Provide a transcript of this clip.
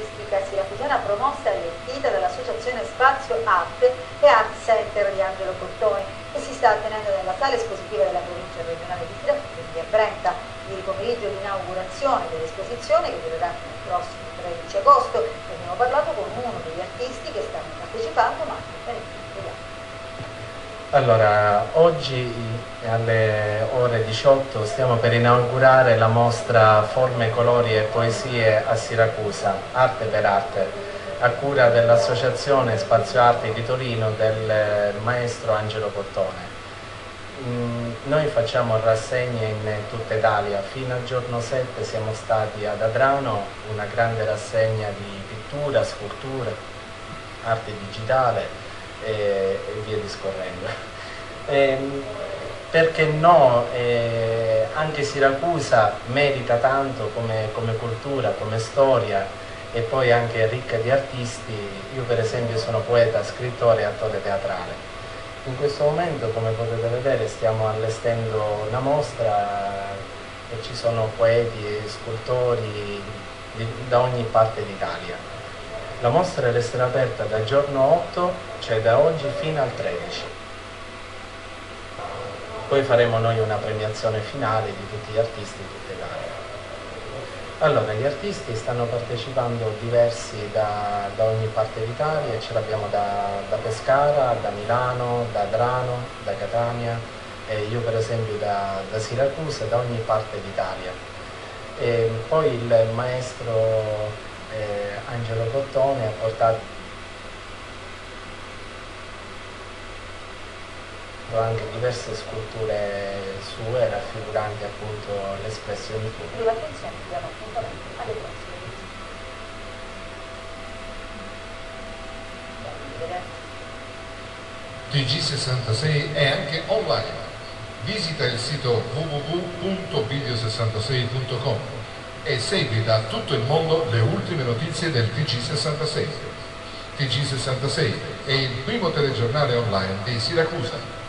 artistica siracusana promossa e allestita dall'Associazione Spazio Arte e Art Center di Angelo Cottoni, che si sta tenendo nella sala espositiva della provincia regionale di Siracusa in via Brenta. Il pomeriggio di inaugurazione dell'esposizione, che durerà fino al prossimo 13 agosto, abbiamo parlato con uno degli artisti che stanno partecipando, ma anche allora, oggi alle ore 18 stiamo per inaugurare la mostra Forme, Colori e Poesie a Siracusa, Arte per Arte, a cura dell'Associazione Spazio Arte di Torino del maestro Angelo Cottone. Noi facciamo rassegne in tutta Italia. Fino al giorno 7 siamo stati ad Adrano, una grande rassegna di pittura, sculture, arte digitale e via discorrendo. Perché no, anche Siracusa merita tanto come cultura, come storia, e poi anche ricca di artisti. Io per esempio sono poeta, scrittore e attore teatrale. In questo momento, come potete vedere, stiamo allestendo una mostra e ci sono poeti e scultori da ogni parte d'Italia. La mostra resterà aperta dal giorno 8, cioè da oggi, fino al 13. Poi faremo noi una premiazione finale di tutti gli artisti di tutta Italia. Allora, gli artisti stanno partecipando diversi da ogni parte d'Italia, ce l'abbiamo da Pescara, da Milano, da Adrano, da Catania, e io per esempio da Siracusa, da ogni parte d'Italia. E poi il maestro Angelo Cottone ha portato anche diverse sculture sue raffiguranti appunto l'espressione di tutto. L'attenzione diamo appuntamento alle prossime visite. TG66 è anche online. Visita il sito www.video66.com e segui da tutto il mondo le ultime notizie del TG66. TG66 è il primo telegiornale online di Siracusa.